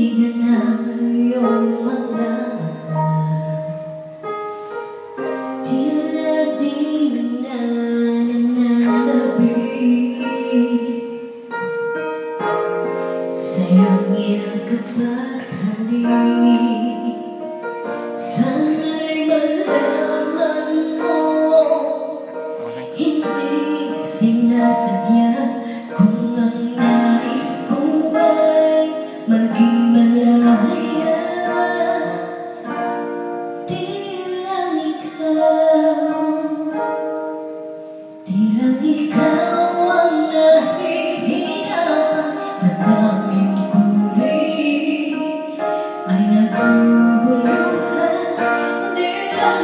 tinitigan ang iyong mga mata. Tila di na nananabik sa'yong yakap at halik. Sana'y malaman mo, hindi sinasadya kung ang nais ko ay maging malaya. Di lang ikaw ang nahihirapan. Damdamin kulit ay naguguluhan. Di lang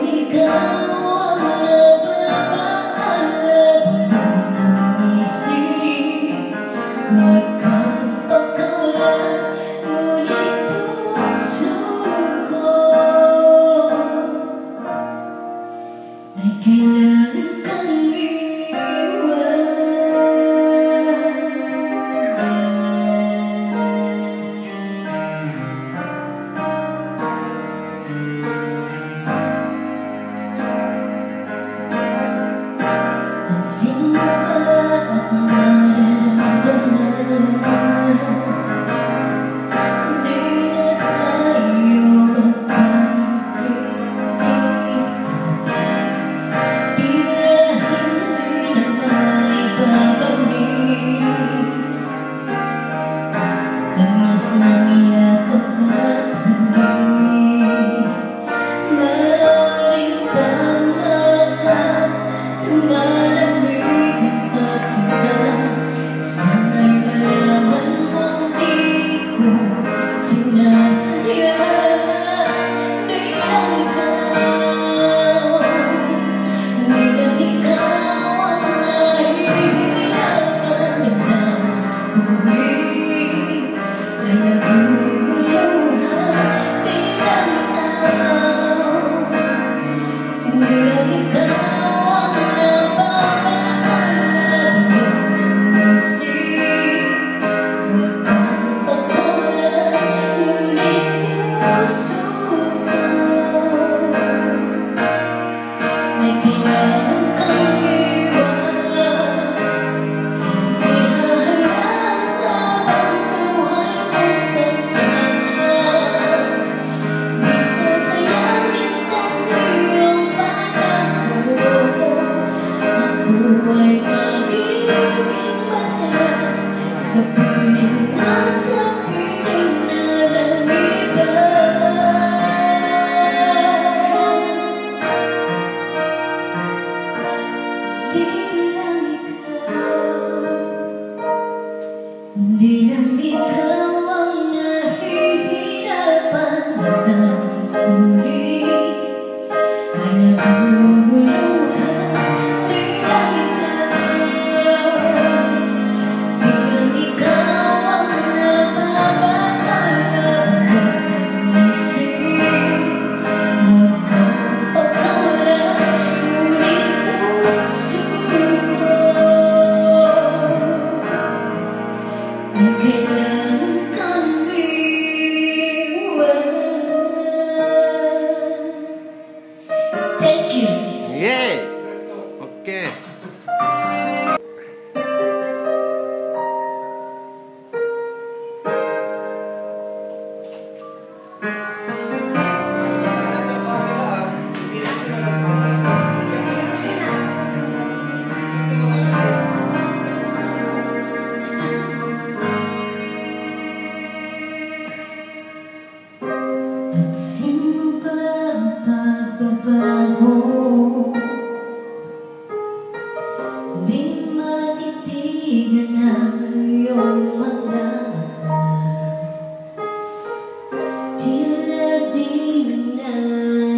ikaw ang nababahala ng isip. Huwag kang pagkawala, ngunit puso ko ay kailangan kang iwan. Pansin mo ba at nararamdaman? Di na tayo magkaintindihan. Tila hindi na maibabalik. Tamis ng yakap at halik. Maaaring tama ka, malamig ang pagsinta. Sana'y malaman mong di ko sinasadya. Di lang ikaw ang nahihirapan. Damdamin kulit ay naguguluhan. Di lang ikaw ang nababahala ng isip. Huwag kang pagkawala, ngunit puso ko ay kailangan kang iwan. Di hahayaan habang buhay mong sagdan. Di sasayangin ang iyong panahon. Ako ay magiging masaya sa piling at sa piling naraniban. Di lang ikaw ang nahihirapan. Damdamin kulit ay naguguluhan. Di lang ikaw ang nababahala ng isip. Huwag kang pagkawala, ngunit puso ko ay kailangan kang iwan. Thank you. Yeah. Okay. Pansin mo ba ang pagbabago? Di matitigan ang iyong mga mata. Tila di na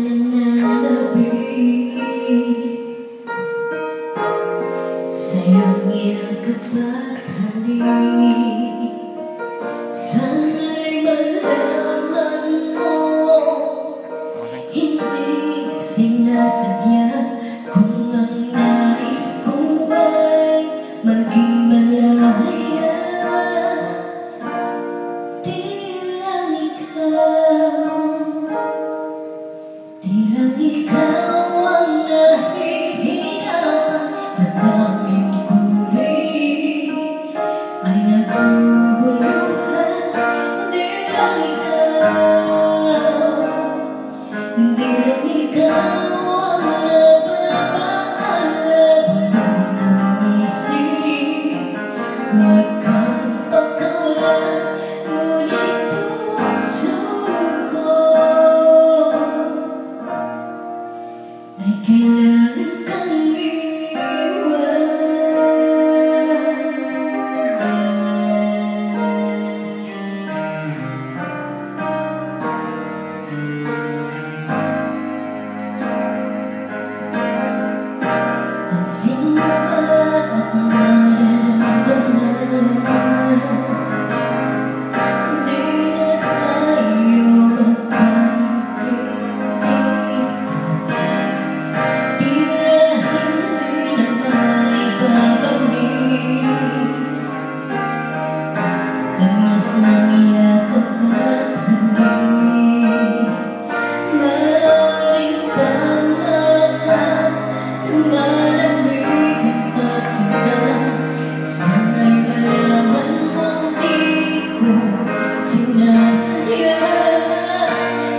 nananabik sa'yong yakap at halik. Sana'y malaman mo, hindi sinasadya kung ang nais ko ay maging malaya. Huwag kang pagkawalan, ngunit puso ko ay kailangan kang iwan. Pansin mo ba at nararamdaman? Di na tayo magkaintindihan. Tila hindi na maibabalik. Tamis ng yakap at halik. Maaaring tama ka, malamig ang pagsinta. Sana'y malaman mong di ko sinasadya.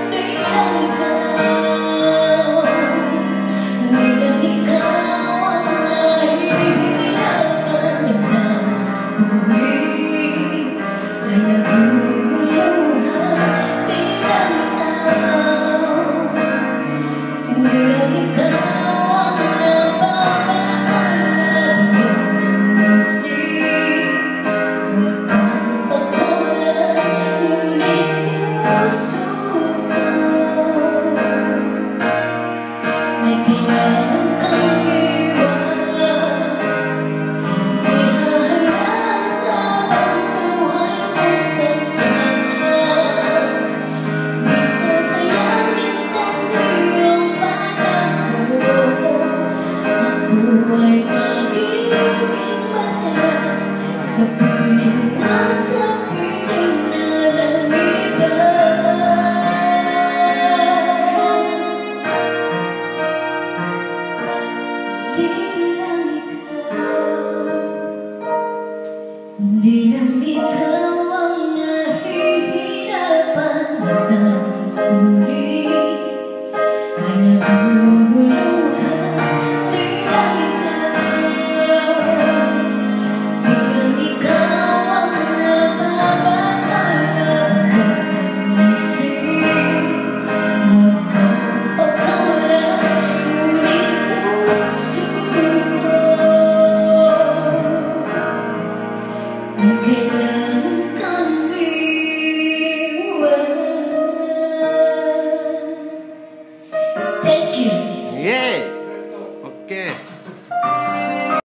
Di lang ikaw ang nahihirapan ng buhay. Ay naguguluhan. Di lang ikaw ang napapaalala ng isip. Huwag kang pagkawalan, ngunit puso ko ay kailangan kang iwan. Di hahayaan habang buhay mong saktan. Di sasayangin ang iyong panahon. Ako ay magiging masaya sa